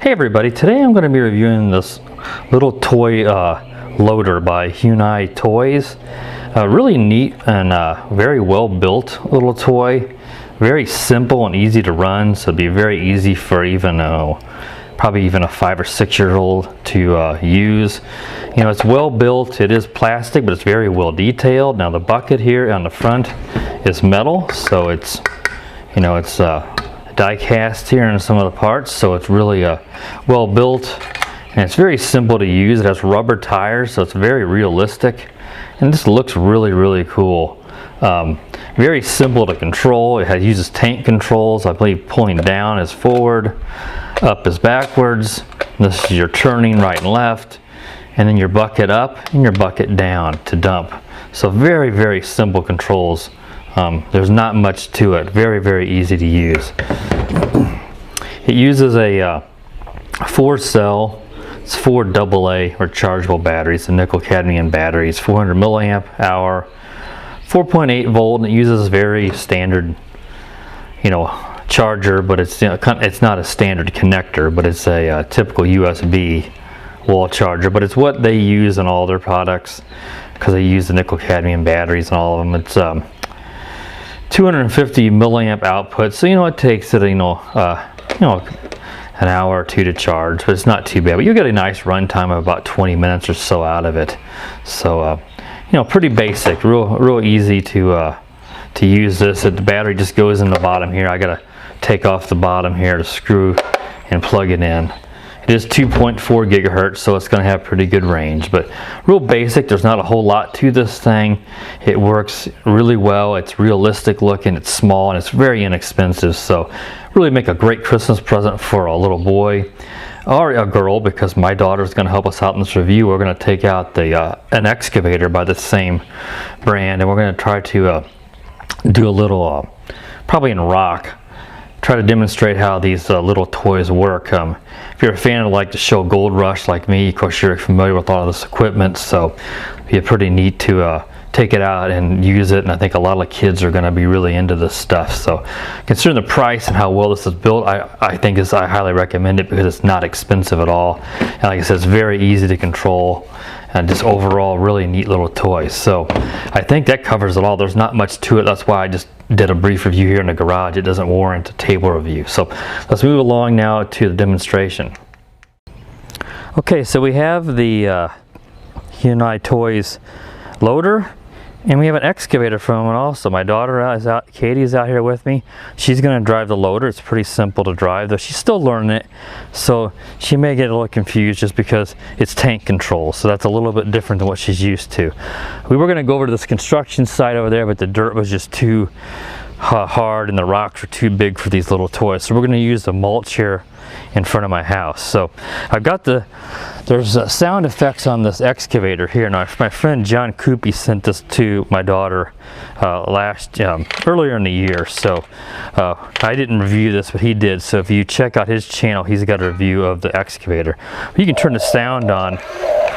Hey everybody, today I'm going to be reviewing this little toy loader by Hui Na Toys. Really neat and very well built little toy. Very simple and easy to run, so it'd be very easy for even probably even a 5 or 6 year old to use. You know, it's well built. It is plastic, but it's very well detailed. Now the bucket here on the front is metal, so it's, you know, it's die cast here in some of the parts, so it's really well built, and it's very simple to use. It has rubber tires, so it's very realistic, and this looks really cool. Very simple to control. It uses tank controls. I believe pulling down is forward, up is backwards. This is your turning right and left, and then your bucket up and your bucket down to dump. So very simple controls. There's not much to it. Very easy to use. It uses a 4-cell, it's 4 AA rechargeable batteries, the nickel cadmium batteries, 400 milliamp hour, 4.8 volt, and it uses very standard, you know, charger, but it's, you know, it's not a standard connector, but it's a typical USB wall charger, but it's what they use in all their products because they use the nickel cadmium batteries in all of them. It's 250 milliamp output, so you know it takes it an hour or two to charge, but it's not too bad. But you get a nice run time of about 20 minutes or so out of it. So you know, pretty basic, real easy to use this. The battery just goes in the bottom here. I gotta take off the bottom here to screw and plug it in. It is 2.4 gigahertz, so it's going to have pretty good range, but real basic. There's not a whole lot to this thing. It works really well. It's realistic looking, it's small, and it's very inexpensive, so really make a great Christmas present for a little boy or a girl, because my daughter's going to help us out in this review. We're going to take out an excavator by the same brand, and we're going to try to do a little, probably in rock, try to demonstrate how these little toys work. If you're a fan of like the show Gold Rush like me, of course you're familiar with all of this equipment, so it'd be pretty neat to take it out and use it, and I think a lot of kids are going to be really into this stuff. So considering the price and how well this is built, I think I highly recommend it because it's not expensive at all, and like I said, it's very easy to control, and just overall really neat little toy. So I think that covers it all. There's not much to it. That's why I just did a brief review here in the garage. It doesn't warrant a table review. So let's move along now to the demonstration. Okay, so we have the Hui Na Toys loader, and we have an excavator from it also. My daughter is out, Katie is out here with me. She's going to drive the loader. It's pretty simple to drive, though she's still learning it, so she may get a little confused just because it's tank control, so that's a little bit different than what she's used to. We were going to go over to this construction site over there, but the dirt was just too hard and the rocks were too big for these little toys, so we're going to use the mulch here in front of my house. So I've got there's sound effects on this excavator here. Now my friend John Coopy sent this to my daughter earlier in the year, so I didn't review this, but he did. So if you check out his channel, he's got a review of the excavator. You can turn the sound on.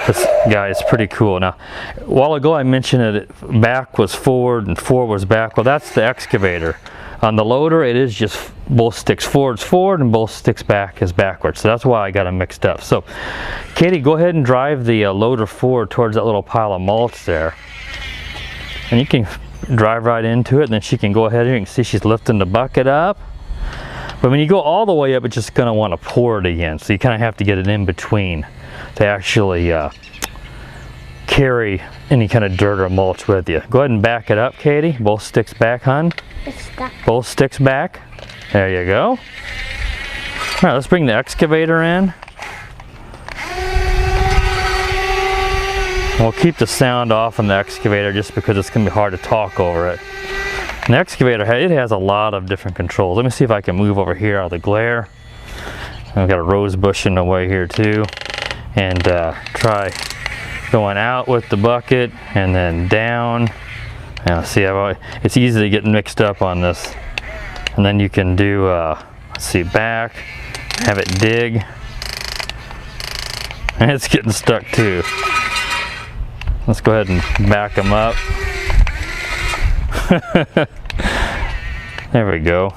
This guy is pretty cool. Now, a while ago I mentioned that back was forward and forward was back. Well, that's the excavator. On the loader, it is just both sticks forward and both sticks back is backwards. So that's why I got them mixed up. So, Katie, go ahead and drive the loader forward towards that little pile of mulch there. And you can drive right into it, and then she can go ahead here. You can see she's lifting the bucket up. But when you go all the way up, it's just going to want to pour it again. So you kind of have to get it in between to actually carry any kind of dirt or mulch with you. Go ahead and back it up, Katie. Both sticks back, hon. It's stuck. Both sticks back. There you go. All right, let's bring the excavator in. We'll keep the sound off on the excavator just because it's going to be hard to talk over it. And the excavator, it has a lot of different controls. Let me see if I can move over here out of the glare. I've got a rose bush in the way here too. And try going out with the bucket and then down. Now see, it's easy to get mixed up on this. And then you can do, let's see, back, have it dig. And it's getting stuck too. Let's go ahead and back them up. There we go.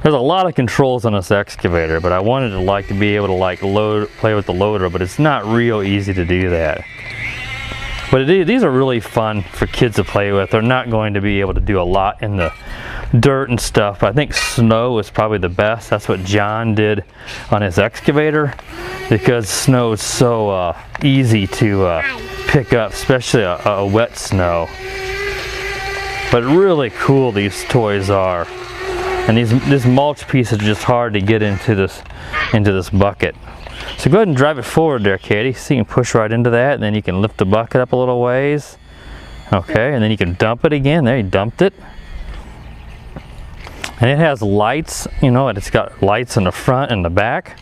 There's a lot of controls on this excavator, but I wanted to be able to play with the loader, but it's not real easy to do that. But these are really fun for kids to play with. They're not going to be able to do a lot in the dirt and stuff, but I think snow is probably the best. That's what John did on his excavator, because snow is so easy to pick up, especially a wet snow. But really cool these toys are. And this mulch piece is just hard to get into this bucket. So go ahead and drive it forward there, Katie. So you can push right into that, and then you can lift the bucket up a little ways. Okay, and then you can dump it again. There, you dumped it. And it has lights, you know, and it's got lights in the front and the back.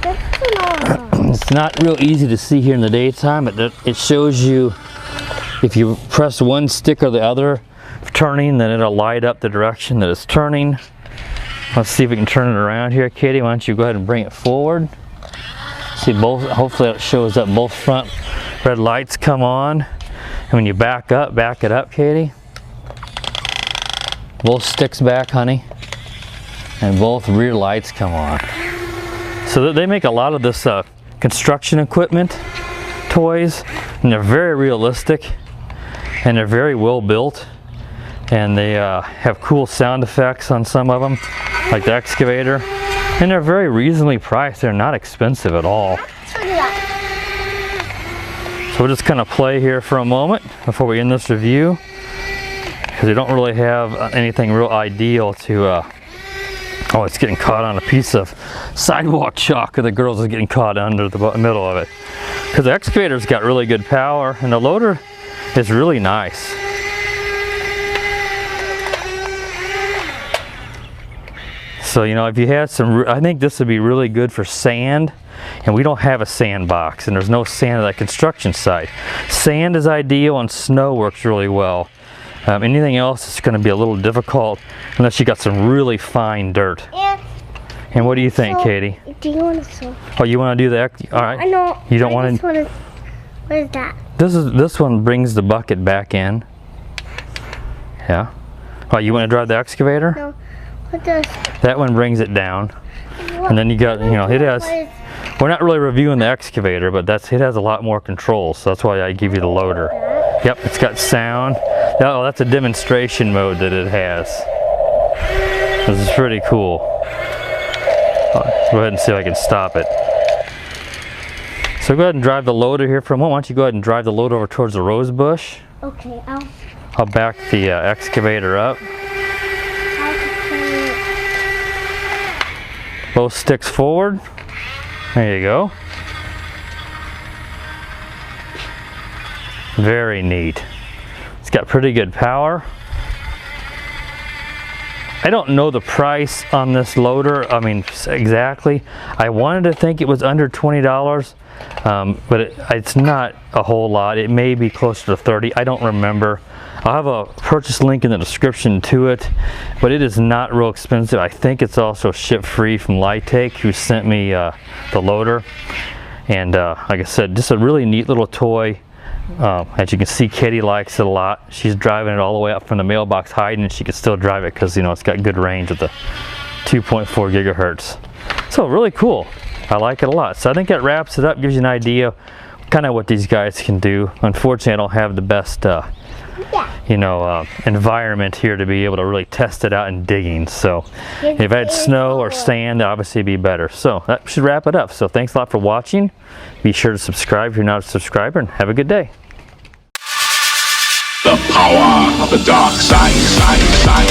It's not real easy to see here in the daytime, but it shows you if you press one stick or the other turning, then it'll light up the direction that it's turning. Let's see if we can turn it around here, Katie. Why don't you go ahead and bring it forward? See, hopefully it shows up both front red lights come on. And when you back it up, Katie. Both sticks back, honey. And both rear lights come on. So they make a lot of this construction equipment toys, and they're very realistic, and they're very well built, and they have cool sound effects on some of them, like the excavator, and they're very reasonably priced. They're not expensive at all. So we'll just kind of play here for a moment before we end this review, because we don't really have anything real ideal to oh, it's getting caught on a piece of sidewalk chalk, and the girls are getting caught under the middle of it. Because the excavator's got really good power, and the loader is really nice. So, you know, if you had I think this would be really good for sand, and we don't have a sand box, and there's no sand at that construction site. Sand is ideal, and snow works really well. Anything else is going to be a little difficult unless you got some really fine dirt. And what do you think, Katie? Do you want to sew? Oh, you want to do that? All right. I know. You don't want to. What is that? This one brings the bucket back in. Yeah. Oh, you want to drive the excavator? No. What does? That one brings it down. And then you got, you know, it has. We're not really reviewing the excavator, but it has a lot more controls. So that's why I give you the loader. Yep, it's got sound. Oh, that's a demonstration mode that it has. This is pretty cool. Go ahead and see if I can stop it. So go ahead and drive the loader here for a moment. Why don't you go ahead and drive the loader over towards the rose bush. Okay, I'll back the excavator up. Both sticks forward. There you go. Very neat. It's got pretty good power. I don't know the price on this loader, I mean, exactly. I wanted to think it was under $20, but it's not a whole lot. It may be closer to 30. I don't remember. I'll have a purchase link in the description to it, but it is not real expensive. I think it's also ship free from Lightake, who sent me the loader. And like I said, just a really neat little toy. As you can see, Katie likes it a lot. She's driving it all the way up from the mailbox hiding, and she can still drive it because, you know, it's got good range at the 2.4 gigahertz. So really cool. I like it a lot. So I think that wraps it up, gives you an idea kind of what these guys can do. Unfortunately, I don't have the best you know, environment here to be able to really test it out in digging. So if I had snow or sand, that'd obviously be better. So that should wrap it up. So thanks a lot for watching. Be sure to subscribe if you're not a subscriber, and have a good day. The power of the dark side.